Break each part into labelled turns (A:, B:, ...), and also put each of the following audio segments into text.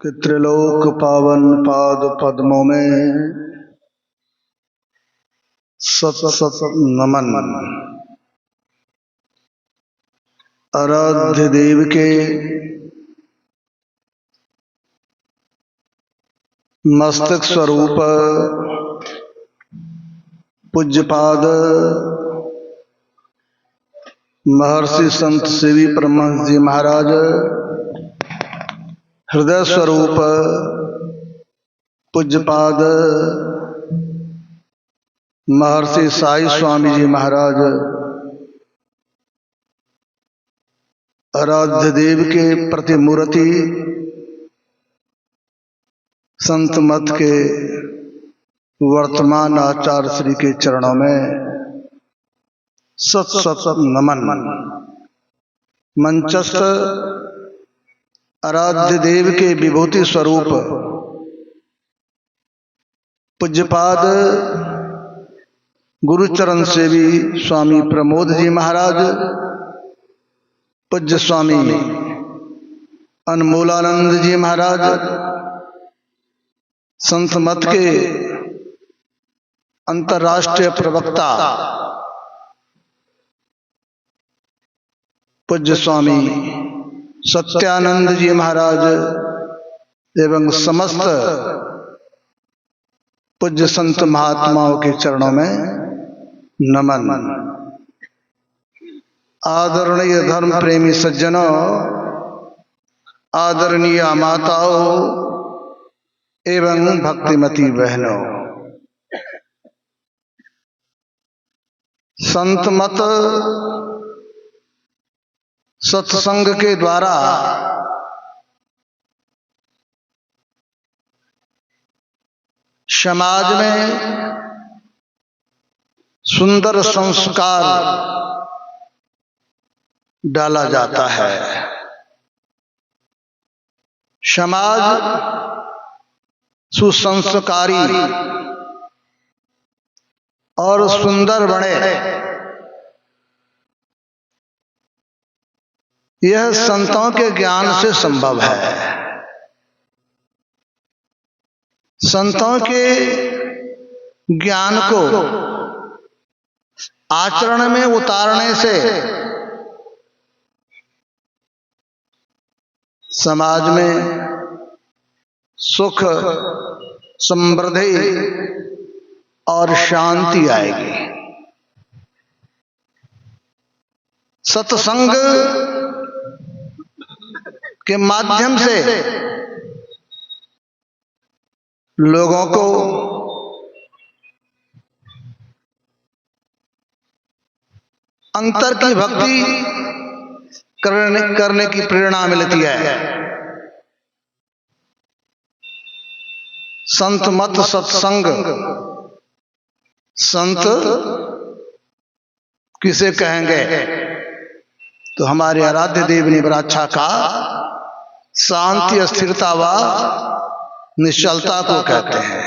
A: कि त्रिलोक पावन पाद पद्मों में सत सत नमन। आराध्य देव के मस्तक स्वरूप पूज्यपाद महर्षि संत सेवी परमहंस जी महाराज, हृदय स्वरूप पूज्यपाद महर्षि साई स्वामी जी महाराज, आराध्य देव के प्रतिमूर्ति संत मत के वर्तमान आचार्य श्री के चरणों में सत सत नमन। मंचस्थ आराध्य देव के विभूति स्वरूप पूज्यपाद गुरुचरण सेवी स्वामी प्रमोद जी महाराज, पूज्य स्वामी अनमोलानंद जी महाराज, संत मत के अंतर्राष्ट्रीय प्रवक्ता पूज्य स्वामी सत्यानंद जी महाराज एवं समस्त पूज्य संत महात्माओं के चरणों में नमन। आदरणीय धर्म प्रेमी सज्जनों, आदरणीय माताओं एवं भक्तिमती बहनों, संत मत सत्संग के द्वारा समाज में सुंदर संस्कार डाला जाता है। समाज सुसंस्कारी और सुंदर बने, यह संतों के ज्ञान से संभव है। संतों के ज्ञान को आचरण में उतारने से समाज में सुख, समृद्धि और शांति आएगी। सत्संग के माध्यम से लोगों को अंतर की भक्ति करने की प्रेरणा मिलती है। संत मत सत्संग, संत किसे कहेंगे तो हमारे आराध्य देव ने बड़ा अच्छा कहा, शांति स्थिरता व निश्चलता को कहते हैं।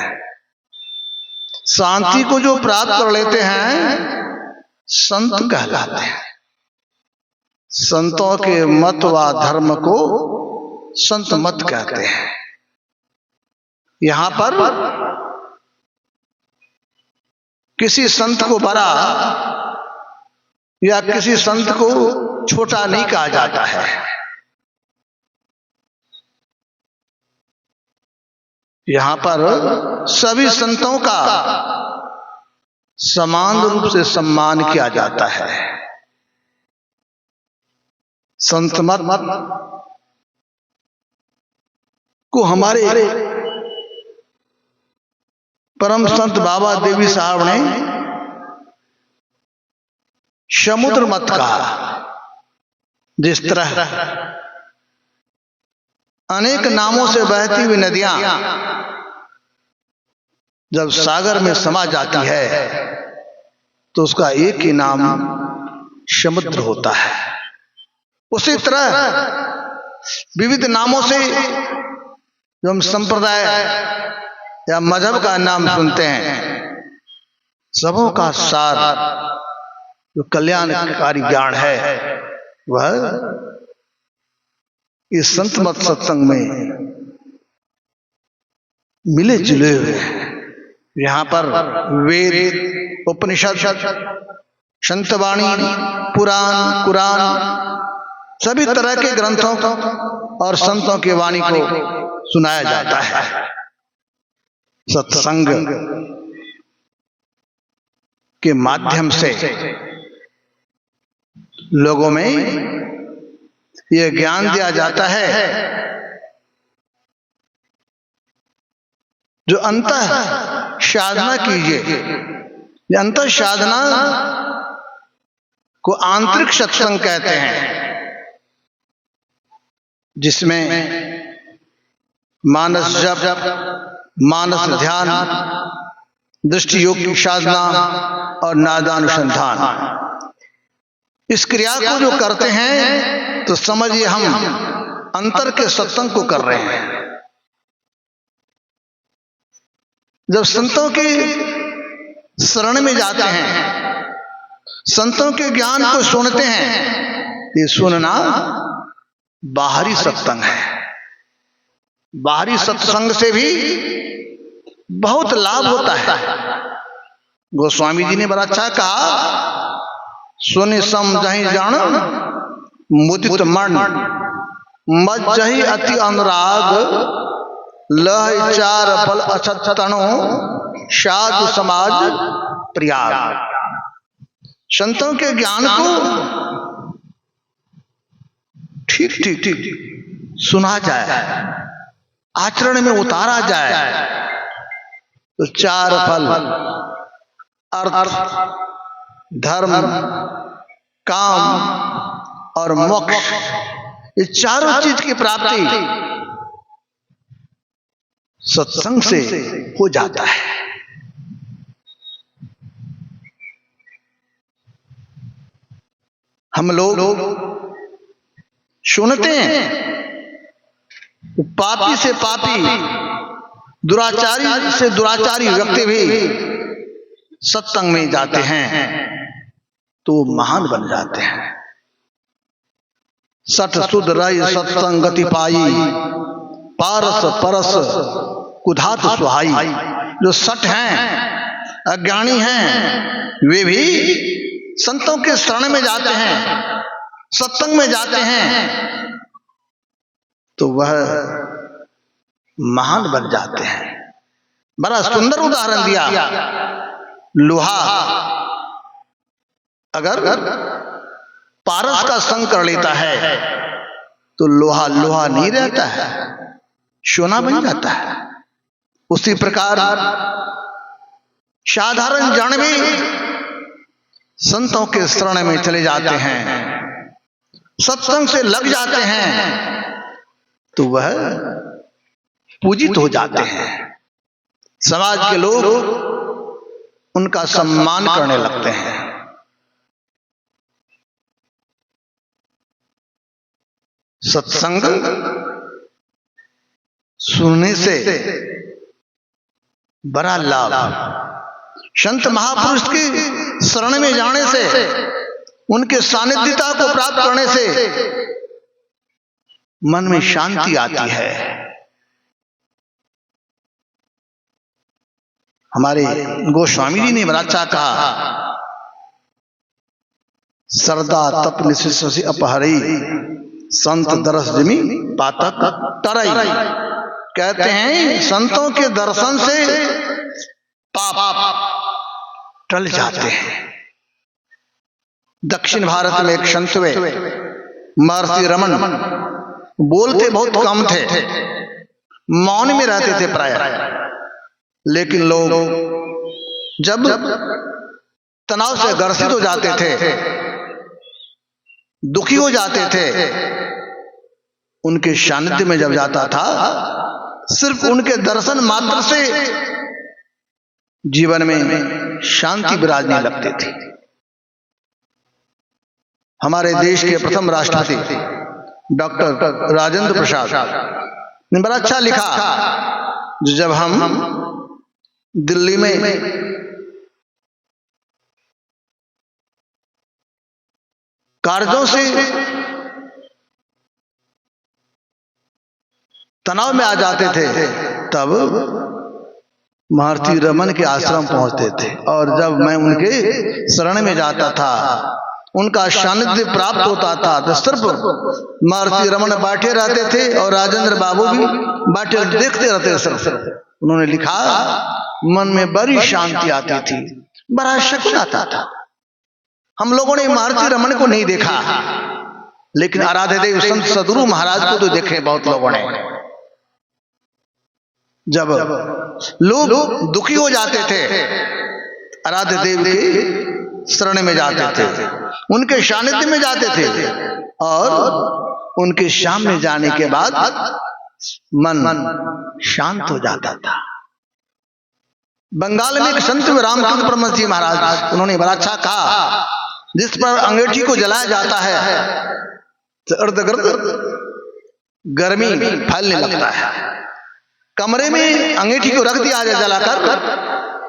A: शांति को जो प्राप्त कर लेते हैं संत कहलाते हैं। संतों के मत व धर्म को संत मत कहते हैं। यहां पर किसी संत को बड़ा या किसी संत को छोटा नहीं कहा जाता है। यहां पर सभी संतों का समान रूप से सम्मान किया जाता है। संत मत को हमारे परम संत बाबा देवी साहब ने समुद्र मत कहा। जिस तरह अनेक नामों से बहती हुई नदियां जब सागर में समा जाती है तो उसका एक ही नाम समुद्र होता है। उसी तरह विविध नामों से जो हम संप्रदाय या मजहब का नाम सुनते हैं, सबों का सार जो कल्याणकारी ज्ञान है वह इस संत मत सत्संग में मिले जुले हुए हैं। यहाँ पर वेद, उपनिषद, संतवाणी, पुराण, कुरान, सभी तरह के ग्रंथों और संतों की वाणी को सुनाया जाता है। सत्संग के माध्यम से लोगों में यह ज्ञान दिया जाता है जो अंतः साधना कीजिए। अंतः साधना को आंतरिक सत्संग कहते हैं, जिसमें मानस जप, मानस ध्यान, दृष्टि योग की साधना और नादानुसंधान, इस क्रिया को जो करते हैं तो समझिए हम अंतर के सत्संग को कर रहे हैं। जब संतों के शरण में जाते हैं, संतों के ज्ञान को सुनते हैं, ये सुनना बाहरी सत्संग है। बाहरी सत्संग से भी बहुत लाभ होता है। गोस्वामी जी ने बड़ा अच्छा कहा, सुनि समझहि जान मुदित मन, मज्जहि अति अनुराग, लह चार फल अछत तणु, साधु समाज प्रयाग। संतों के ज्ञान को ठीक ठीक सुना जाए, आचरण में उतारा जाए तो चार फल, अर्थ, धर्म, काम और मोक्ष, ये चारों चीज की प्राप्ति सत्संग से हो जाता है। हम लोग सुनते हैं तो पापी से पापी, दुराचारी से दुराचारी व्यक्ति भी सत्संग में जाते हैं तो महान बन जाते हैं। सठ सुध रही सत्संगति पाई, पारस परस कुधात सुहाई। जो सठ हैं, अज्ञानी हैं, वे भी संतों के शरण में जाते हैं, सत्संग में जाते हैं तो वह महान बन जाते हैं। बड़ा सुंदर उदाहरण दिया। लोहा अगर पारस का संग कर लेता है तो लोहा लोहा नहीं रहता है, सोना बन जाता है। उसी प्रकार साधारण जन भी संतों के शरण में चले जाते हैं, सत्संग से लग जाते हैं तो वह पूजित हो जाते हैं। समाज के लोग उनका सम्मान करने लगते हैं। सत्संग सुनने से बड़ा लाभ, संत महापुरुष की शरण में जाने से, उनके सानिध्यता को प्राप्त करने से मन में शांति आती है। हमारे गोस्वामी जी ने बड़ा अच्छा कहा, सरदा तप निशिष अपहरई, संत दरस जिमी पातक तरई। कहते हैं संतों के दर्शन से पाप टल जाते हैं। दक्षिण भारत में एक संत हुए, महर्षि रमन, बोलते बहुत कम थे, मौन में रहते थे प्राय। लेकिन लोग जब तनाव से ग्रसित हो जाते थे, दुखी हो जाते थे, उनके सानिध्य में जब जाता था, सिर्फ उनके दर्शन मात्र से जीवन में शांति विराजने लगती थी। हमारे देश के प्रथम राष्ट्रपति डॉक्टर राजेंद्र प्रसाद ने बड़ा अच्छा लिखा, जो जब हम दिल्ली में कार्यों से तनाव में आ जाते थे, तब महर्षि रमन के आश्रम पहुंचते थे, और जब मैं उनके शरण में जाता था, उनका सानिध्य प्राप्त होता था, तो सिर्फ महर्षि रमन बैठे रहते थे और राजेंद्र बाबू भी बैठे देखते रहते। सिर्फ उन्होंने लिखा, मन में बड़ी शांति आती थी, बड़ा सुकून आता था। हम लोगों ने महर्षि रमन को नहीं देखा, लेकिन आराध्य देव संत सदगुरु महाराज को तो देखे बहुत लोगों ने। जब लोग दुखी हो जाते थे, आराध्य देव के शरण में जाते थे, उनके सानिध्य में जाते थे, और उनके सामने जाने के बाद मन शांत हो जाता था। बंगाल में एक संत रामचंद्र परमहंस जी महाराज, उन्होंने बड़ा अच्छा कहा, जिस पर अंगीठी को जलाया जाता है तो इर्द गिर्द गर्मी फैलने लगता है। कमरे में अंगीठी को रख दिया जाए जलाकर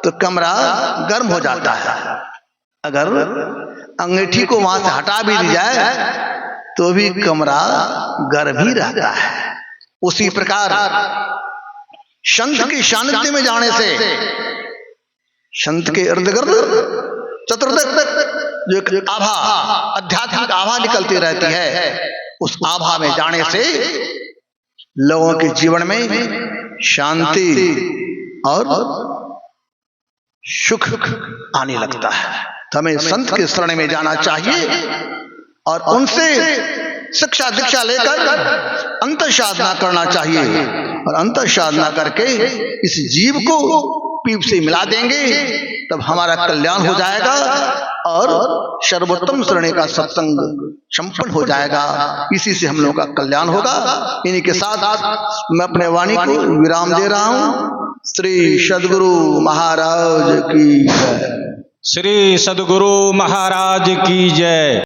A: तो कमरा गर्म हो जाता है। अगर अंगीठी को वहां से हटा भी दी जाए तो भी कमरा गर्म ही रहता है। उसी प्रकार संत के सानिध्य में जाने से, संत के इर्द गिर्द चतुर्दिक जो एक आभा, आध्यात्मिक आभा निकलती रहती है, उस आभा में जाने से लोगों के जीवन में शांति और सुख आने लगता है। तो हमें संत के शरण में जाना चाहिए और उनसे शिक्षा दीक्षा लेकर अंतर साधना करना चाहिए, और अंतर साधना करके इस जीव को पीप से मिला देंगे, तब हमारा कल्याण हो जाएगा और सर्वोत्तम श्रेणी का सत्संग संपन्न हो जाएगा। इसी से हम लोगों का कल्याण होगा। इन्हीं के साथ मैं अपने वाणी को विराम दे रहा हूं। श्री सद्गुरु महाराज की जय।
B: श्री सद्गुरु महाराज की जय।